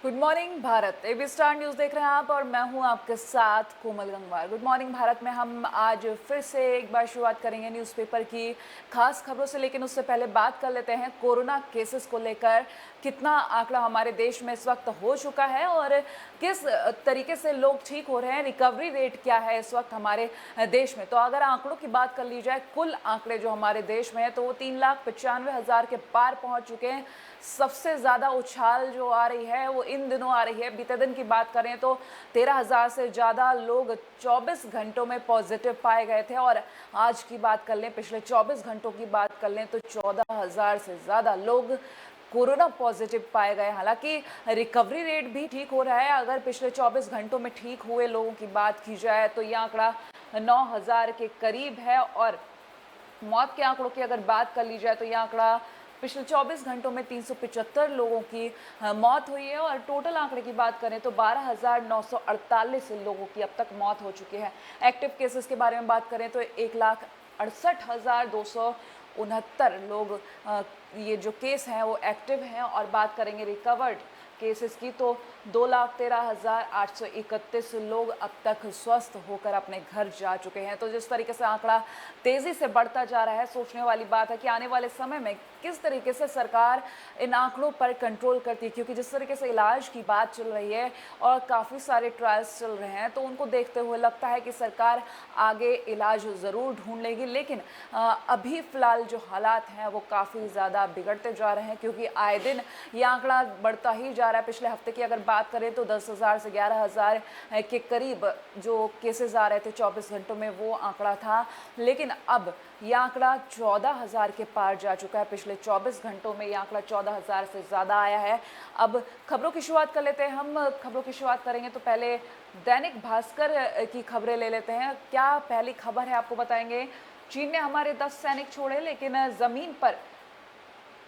Good morning Bharat. AB star news देख रहे हैं आप और मैं हूं आपके साथ कोमल गंगवार। गुड मॉर्निंग भारत में हम आज फिर से एक बार शुरुआत करेंगे न्यूज़पेपर की खास खबरों से, लेकिन उससे पहले बात कर लेते हैं कोरोना केसेस को लेकर। कितना आंकड़ा हमारे देश में इस वक्त हो चुका है और किस तरीके से लोग ठीक हो रहे हैं, रिकवरी रेट क्या है इस वक्त हमारे देश में। तो अगर आंकड़ों की बात कर ली जाए, कुल आंकड़े जो हमारे देश में है तो वो 3,95,000 के पार पहुंच चुके हैं। सबसे ज़्यादा उछाल जो आ रही है वो इन दिनों आ रही है। बीते दिन की बात करें तो 13,000 से ज़्यादा लोग 24 घंटों में पॉजिटिव पाए गए थे और आज की बात कर लें, पिछले 24 घंटों की बात कर लें तो 14,000 से ज़्यादा लोग कोरोना पॉजिटिव पाए गए। हालांकि रिकवरी रेट भी ठीक हो रहा है। अगर पिछले 24 घंटों में ठीक हुए लोगों की बात की जाए तो यह आंकड़ा 9,000 के करीब है और मौत के आंकड़ों की अगर बात कर ली जाए तो यह आंकड़ा पिछले 24 घंटों में 375 लोगों की मौत हुई है और टोटल आंकड़े की बात करें तो 12,948 लोगों की अब तक मौत हो चुकी है। एक्टिव केसेस के बारे में बात करें तो 1,68,269 लोग ये जो केस हैं वो एक्टिव हैं और बात करेंगे रिकवर्ड केसेस की तो 2,13,831 लोग अब तक स्वस्थ होकर अपने घर जा चुके हैं। तो जिस तरीके से आंकड़ा तेजी से बढ़ता जा रहा है, सोचने वाली बात है कि आने वाले समय में किस तरीके से सरकार इन आंकड़ों पर कंट्रोल करती है, क्योंकि जिस तरीके से इलाज की बात चल रही है और काफ़ी सारे ट्रायल्स चल रहे हैं तो उनको देखते हुए लगता है कि सरकार आगे इलाज ज़रूर ढूंढ लेगी। लेकिन अभी फ़िलहाल जो हालात हैं वो काफ़ी ज़्यादा बिगड़ते जा रहे हैं, क्योंकि आए दिन ये आंकड़ा बढ़ता ही जा रहा है। पिछले हफ्ते की अगर बात करें तो 10,000 से 11,000 के करीब जो केसेस आ रहे थे 24 घंटों में वो आंकड़ा था, लेकिन अब यह आंकड़ा 14,000 के पार जा चुका है। पिछले 24 घंटों में यह आंकड़ा 14,000 से ज़्यादा आया है। अब खबरों की शुरुआत कर लेते हैं। हम खबरों की शुरुआत करेंगे तो पहले दैनिक भास्कर की खबरें ले लेते हैं। क्या पहली खबर है आपको बताएंगे। चीन ने हमारे 10 सैनिक छोड़े, लेकिन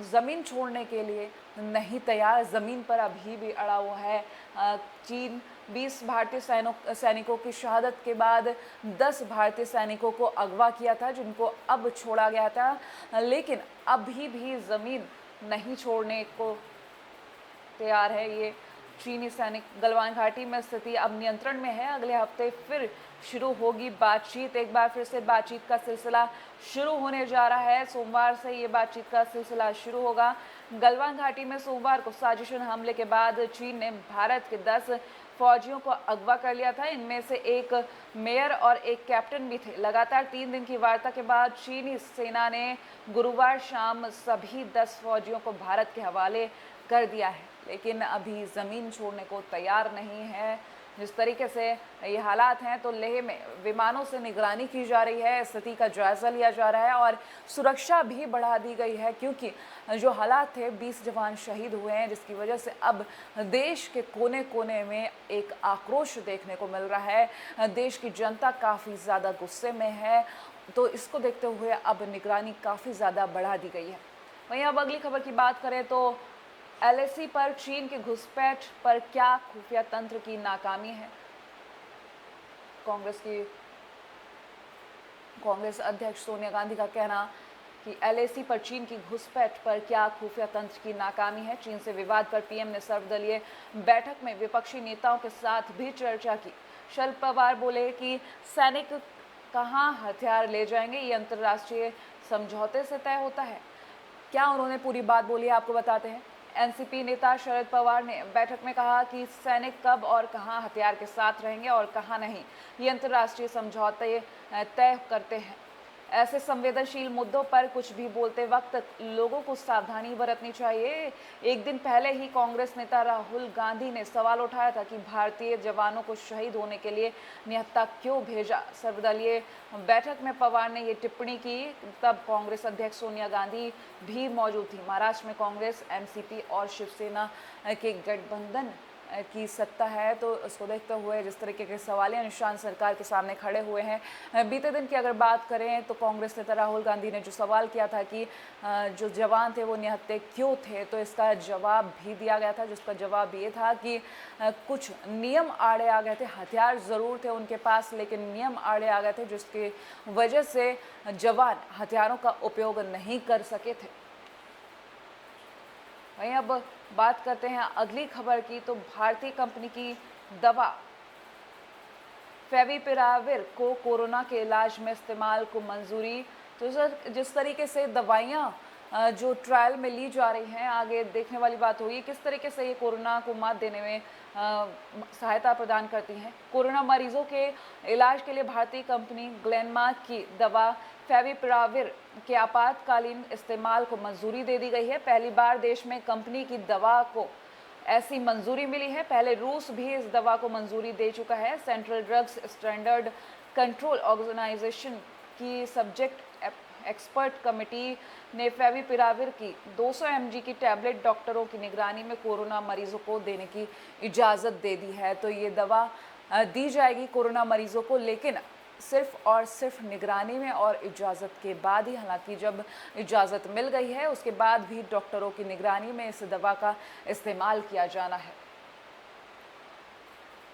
ज़मीन छोड़ने के लिए नहीं तैयार। ज़मीन पर अभी भी अड़ा हुआ है। चीन 20 भारतीय सैनिकों की शहादत के बाद 10 भारतीय सैनिकों को अगवा किया था, जिनको अब छोड़ा गया था, लेकिन अभी भी ज़मीन नहीं छोड़ने को तैयार है ये चीनी सैनिक। गलवान घाटी में स्थिति अब नियंत्रण में है। अगले हफ्ते फिर शुरू होगी बातचीत। एक बार फिर से बातचीत का सिलसिला शुरू होने जा रहा है। सोमवार से ये बातचीत का सिलसिला शुरू होगा। गलवान घाटी में सोमवार को साजिशन हमले के बाद चीन ने भारत के 10 फौजियों को अगवा कर लिया था। इनमें से एक मेयर और एक कैप्टन भी थे। लगातार 3 दिन की वार्ता के बाद चीनी सेना ने गुरुवार शाम सभी 10 फौजियों को भारत के हवाले कर दिया है, लेकिन अभी ज़मीन छोड़ने को तैयार नहीं है। जिस तरीके से ये हालात हैं तो लेह में विमानों से निगरानी की जा रही है, स्थिति का जायज़ा लिया जा रहा है और सुरक्षा भी बढ़ा दी गई है, क्योंकि जो हालात थे 20 जवान शहीद हुए हैं, जिसकी वजह से अब देश के कोने कोने में एक आक्रोश देखने को मिल रहा है। देश की जनता काफ़ी ज़्यादा गुस्से में है, तो इसको देखते हुए अब निगरानी काफ़ी ज़्यादा बढ़ा दी गई है। वहीं अब अगली खबर की बात करें तो एलएसी पर चीन की घुसपैठ पर क्या खुफिया तंत्र की नाकामी है। कांग्रेस अध्यक्ष सोनिया गांधी का कहना कि एलएसी पर चीन की घुसपैठ पर क्या खुफिया तंत्र की नाकामी है। चीन से विवाद पर पीएम ने सर्वदलीय बैठक में विपक्षी नेताओं के साथ भी चर्चा की। शरद पवार बोले कि सैनिक कहां हथियार ले जाएंगे ये अंतर्राष्ट्रीय समझौते से तय होता है। क्या उन्होंने पूरी बात बोली है, आपको बताते हैं। एनसीपी नेता शरद पवार ने बैठक में कहा कि सैनिक कब और कहां हथियार के साथ रहेंगे और कहां नहीं, ये अंतर्राष्ट्रीय समझौते तय करते हैं। ऐसे संवेदनशील मुद्दों पर कुछ भी बोलते वक्त लोगों को सावधानी बरतनी चाहिए। एक दिन पहले ही कांग्रेस नेता राहुल गांधी ने सवाल उठाया था कि भारतीय जवानों को शहीद होने के लिए निहत्था क्यों भेजा। सर्वदलीय बैठक में पवार ने ये टिप्पणी की, तब कांग्रेस अध्यक्ष सोनिया गांधी भी मौजूद थी। महाराष्ट्र में कांग्रेस, एनसीपी और शिवसेना के गठबंधन की सत्ता है, तो उसको देखते हुए जिस तरीके के सवालिया निशान सरकार के सामने खड़े हुए हैं। बीते दिन की अगर बात करें तो कांग्रेस नेता राहुल गांधी ने जो सवाल किया था कि जो जवान थे वो निहत्थे क्यों थे, तो इसका जवाब भी दिया गया था, जिसका जवाब ये था कि कुछ नियम आड़े आ गए थे। हथियार ज़रूर थे उनके पास, लेकिन नियम आड़े आ गए थे, जिसकी वजह से जवान हथियारों का उपयोग नहीं कर सके थे। वहीं अब बात करते हैं अगली खबर की, तो भारतीय कंपनी की दवा फेविपिराविर को कोरोना के इलाज में इस्तेमाल को मंजूरी। तो सर, जिस तरीके से दवाइयाँ जो ट्रायल में ली जा रही हैं, आगे देखने वाली बात होगी किस तरीके से ये कोरोना को मात देने में सहायता प्रदान करती हैं। कोरोना मरीजों के इलाज के लिए भारतीय कंपनी ग्लेनमार्क की दवा फेविपिराविर के आपातकालीन इस्तेमाल को मंजूरी दे दी गई है। पहली बार देश में कंपनी की दवा को ऐसी मंजूरी मिली है। पहले रूस भी इस दवा को मंजूरी दे चुका है। Central drugs standard control organisation की सब्जेक्ट एक्सपर्ट कमेटी ने फेविपिराविर की 200 mg की टैबलेट डॉक्टरों की निगरानी में कोरोना मरीजों को देने की इजाज़त दे दी है। तो ये दवा दी जाएगी कोरोना मरीजों को, लेकिन सिर्फ और सिर्फ निगरानी में और इजाज़त के बाद ही। हालांकि जब इजाज़त मिल गई है उसके बाद भी डॉक्टरों की निगरानी में इस दवा का इस्तेमाल किया जाना है।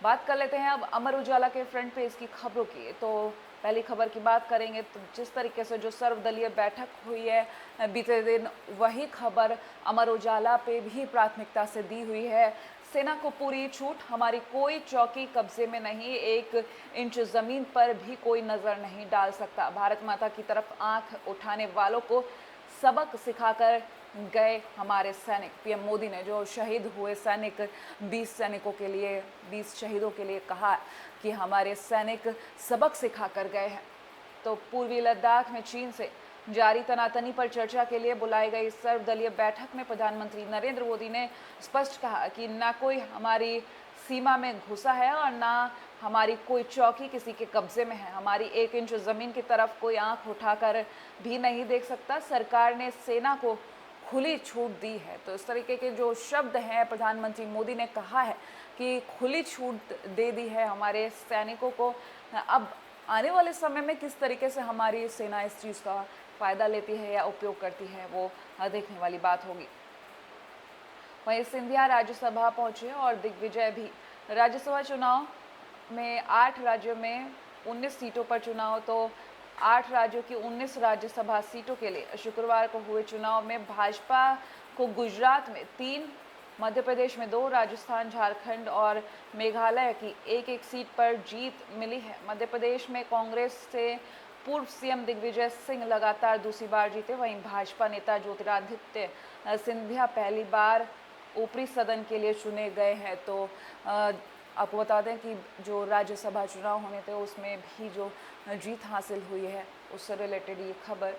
बात कर लेते हैं अब अमर उजाला के फ्रंट पेज की खबरों की। तो पहली खबर की बात करेंगे तो जिस तरीके से जो सर्वदलीय बैठक हुई है बीते दिन, वही खबर अमर उजाला पे भी प्राथमिकता से दी हुई है। सेना को पूरी छूट, हमारी कोई चौकी कब्जे में नहीं, 1 इंच जमीन पर भी कोई नजर नहीं डाल सकता। भारत माता की तरफ आंख उठाने वालों को सबक सिखाकर गए हमारे सैनिक। पीएम मोदी ने जो शहीद हुए सैनिक 20 सैनिकों के लिए, 20 शहीदों के लिए कहा कि हमारे सैनिक सबक सिखा कर गए हैं। तो पूर्वी लद्दाख में चीन से जारी तनातनी पर चर्चा के लिए बुलाई गई सर्वदलीय बैठक में प्रधानमंत्री नरेंद्र मोदी ने स्पष्ट कहा कि ना कोई हमारी सीमा में घुसा है और ना हमारी कोई चौकी किसी के कब्जे में है। हमारी 1 इंच ज़मीन की तरफ कोई आंख उठाकर भी नहीं देख सकता। सरकार ने सेना को खुली छूट दी है। तो इस तरीके के जो शब्द हैं प्रधानमंत्री मोदी ने कहा है कि खुली छूट दे दी है हमारे सैनिकों को। अब आने वाले समय में किस तरीके से हमारी सेना इस चीज़ का फ़ायदा लेती है या उपयोग करती है, वो देखने वाली बात होगी। वहीं सिंधिया राज्यसभा पहुंचे और दिग्विजय भी। राज्यसभा चुनाव में 8 राज्यों में 19 सीटों पर चुनाव, तो 8 राज्यों की 19 राज्यसभा सीटों के लिए शुक्रवार को हुए चुनाव में भाजपा को गुजरात में 3, मध्य प्रदेश में 2, राजस्थान, झारखंड और मेघालय की 1-1 सीट पर जीत मिली है। मध्य प्रदेश में कांग्रेस से पूर्व सीएम दिग्विजय सिंह लगातार दूसरी बार जीते। वहीं भाजपा नेता ज्योतिरादित्य सिंधिया पहली बार ऊपरी सदन के लिए चुने गए हैं। तो आपको बता दें कि जो राज्यसभा चुनाव होने थे उसमें भी जो जीत हासिल हुई है उससे रिलेटेड ये खबर।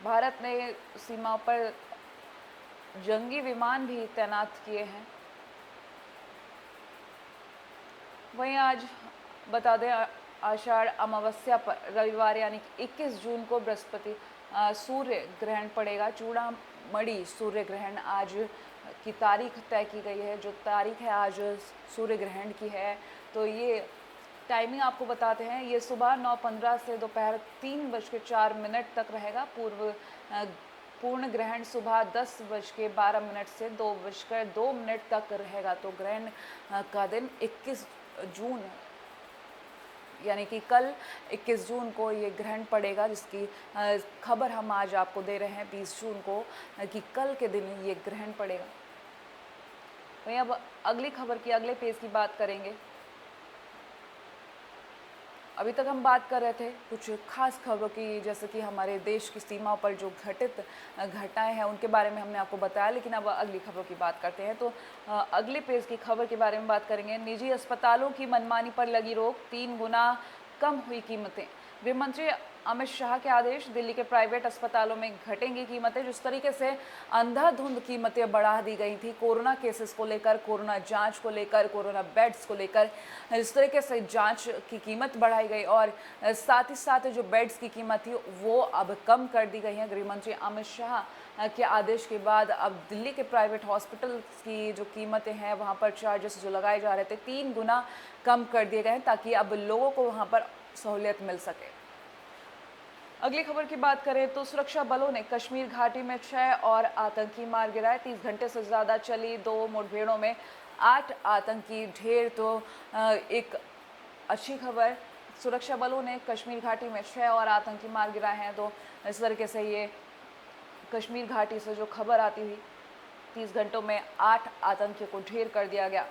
भारत ने सीमा पर जंगी विमान भी तैनात किए हैं। वहीं आज बता दें आषाढ़ अमावस्या पर रविवार यानी कि 21 जून को बृहस्पति सूर्य ग्रहण पड़ेगा। चूड़ामणि सूर्य ग्रहण आज की तारीख तय की गई है। जो तारीख है आज सूर्य ग्रहण की है। तो ये टाइमिंग आपको बताते हैं, ये सुबह 9:15 से दोपहर 3:04 तक रहेगा। पूर्ण ग्रहण सुबह 10:12 से 2:02 तक रहेगा। तो ग्रहण का दिन 21 जून यानी कि कल 21 जून को ये ग्रहण पड़ेगा, जिसकी खबर हम आज आपको दे रहे हैं 20 जून को कि कल के दिन ये ग्रहण पड़ेगा। वहीं अब अगली खबर की अगले पेज की बात करेंगे। अभी तक हम बात कर रहे थे कुछ खास खबरों की, जैसे कि हमारे देश की सीमाओं पर जो घटित घटनाएं हैं उनके बारे में हमने आपको बताया, लेकिन अब अगली खबरों की बात करते हैं। तो अगले पेज की खबर के बारे में बात करेंगे। निजी अस्पतालों की मनमानी पर लगी रोक, 3 गुना कम हुई कीमतें। गृह मंत्री अमित शाह के आदेश, दिल्ली के प्राइवेट अस्पतालों में घटेंगी कीमतें। जिस तरीके से अंधाधुंध कीमतें बढ़ा दी गई थी कोरोना केसेस को लेकर, कोरोना जांच को लेकर, कोरोना बेड्स को लेकर, इस तरीके से जांच की कीमत बढ़ाई गई और साथ ही साथ जो बेड्स की कीमत थी वो अब कम कर दी गई है। गृह मंत्री अमित शाह के आदेश के बाद अब दिल्ली के प्राइवेट हॉस्पिटल की जो कीमतें हैं वहाँ पर चार्जेस जो लगाए जा रहे थे 3 गुना कम कर दिए गए हैं, ताकि अब लोगों को वहाँ पर सहूलियत मिल सके। अगली खबर की बात करें तो सुरक्षा बलों ने कश्मीर घाटी में 6 और आतंकी मार गिराए। 30 घंटे से ज़्यादा चली 2 मुठभेड़ों में 8 आतंकी ढेर। तो एक अच्छी खबर, सुरक्षा बलों ने कश्मीर घाटी में 6 और आतंकी मार गिराए हैं। तो इस तरीके से ये कश्मीर घाटी से जो खबर आती हुई 30 घंटों में 8 आतंकियों को ढेर कर दिया गया।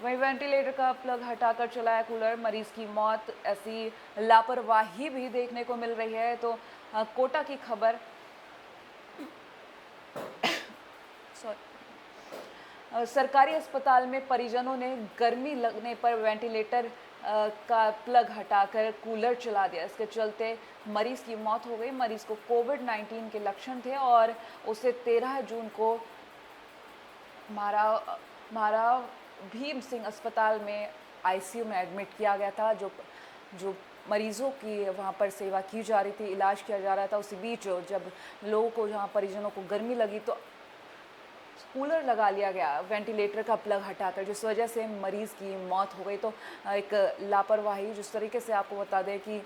वहीं वेंटिलेटर का प्लग हटाकर चलाया कूलर, मरीज की मौत। ऐसी लापरवाही भी देखने को मिल रही है। तो कोटा की खबर, सरकारी अस्पताल में परिजनों ने गर्मी लगने पर वेंटिलेटर का प्लग हटाकर कूलर चला दिया। इसके चलते मरीज की मौत हो गई। मरीज को कोविड-19 के लक्षण थे और उसे 13 जून को मारा भीम सिंह अस्पताल में आईसीयू में एडमिट किया गया था। जो मरीजों की वहाँ पर सेवा की जा रही थी, इलाज किया जा रहा था, उसी बीच जब लोगों को, जहाँ परिजनों को गर्मी लगी तो कूलर लगा लिया गया वेंटिलेटर का प्लग हटाकर, जिस वजह से मरीज़ की मौत हो गई। तो एक लापरवाही, जिस तरीके से आपको बता दें कि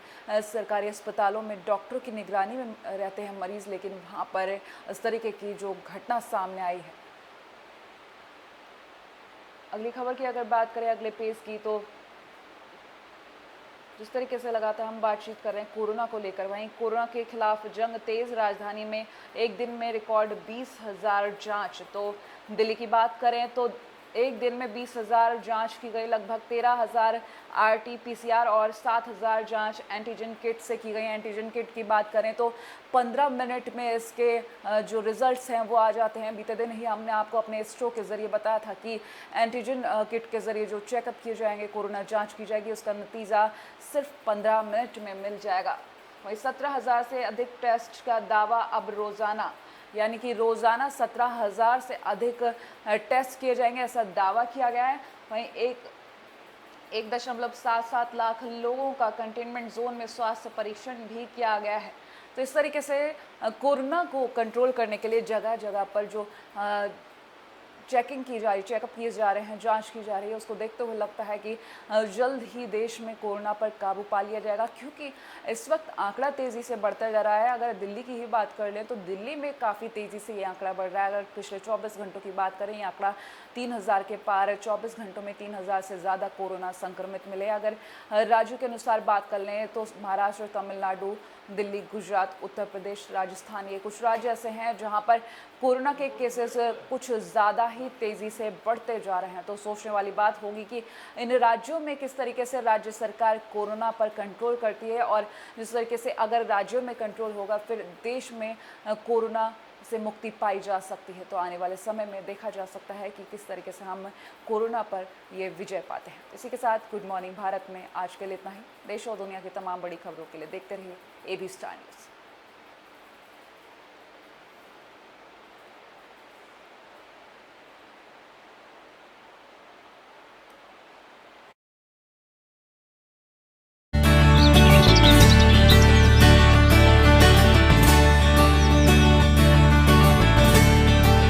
सरकारी अस्पतालों में डॉक्टरों की निगरानी में रहते हैं मरीज़, लेकिन वहाँ पर इस तरीके की जो घटना सामने आई है। अगली खबर की अगर बात करें अगले पेज की, तो जिस तरीके से लगातार हम बातचीत कर रहे हैं कोरोना को लेकर, वहीं कोरोना के खिलाफ जंग तेज। राजधानी में एक दिन में रिकॉर्ड 20,000 जांच। तो दिल्ली की बात करें तो एक दिन में 20,000 जांच की गई। लगभग 13,000 RT-PCR और 7,000 जांच एंटीजन किट से की गई। एंटीजन किट की बात करें तो 15 मिनट में इसके जो रिजल्ट्स हैं वो आ जाते हैं। बीते दिन ही हमने आपको अपने स्टोर के ज़रिए बताया था कि एंटीजन किट के ज़रिए जो चेकअप किए जाएंगे, कोरोना जाँच की जाएगी, उसका नतीजा सिर्फ 15 मिनट में मिल जाएगा। वहीं 17,000 से अधिक टेस्ट का दावा अब रोज़ाना, यानी कि रोज़ाना 17,000 से अधिक टेस्ट किए जाएंगे, ऐसा दावा किया गया है। वहीं 1.77 लाख लोगों का कंटेनमेंट जोन में स्वास्थ्य परीक्षण भी किया गया है। तो इस तरीके से कोरोना को कंट्रोल करने के लिए जगह जगह पर जो चेकिंग की जा रही, चेकअप किए जा रहे हैं, जांच की जा रही है, उसको देखते हुए लगता है कि जल्द ही देश में कोरोना पर काबू पा लिया जाएगा, क्योंकि इस वक्त आंकड़ा तेज़ी से बढ़ता जा रहा है। अगर दिल्ली की ही बात कर लें तो दिल्ली में काफ़ी तेज़ी से ये आंकड़ा बढ़ रहा है। अगर पिछले 24 घंटों की बात करें, ये आंकड़ा 3,000 के पार है। 24 घंटों में 3,000 से ज़्यादा कोरोना संक्रमित मिले। अगर राज्यों के अनुसार बात कर लें तो महाराष्ट्र, तमिलनाडु, दिल्ली, गुजरात, उत्तर प्रदेश, राजस्थान, ये कुछ राज्य ऐसे हैं जहां पर कोरोना के केसेस कुछ ज़्यादा ही तेज़ी से बढ़ते जा रहे हैं। तो सोचने वाली बात होगी कि इन राज्यों में किस तरीके से राज्य सरकार कोरोना पर कंट्रोल करती है, और जिस तरीके से अगर राज्यों में कंट्रोल होगा फिर देश में कोरोना से मुक्ति पाई जा सकती है। तो आने वाले समय में देखा जा सकता है कि किस तरीके से हम कोरोना पर ये विजय पाते हैं। इसी के साथ गुड मॉर्निंग भारत में आज के लिए इतना ही। देश और दुनिया की तमाम बड़ी खबरों के लिए देखते रहिए AB स्टार न्यूज़।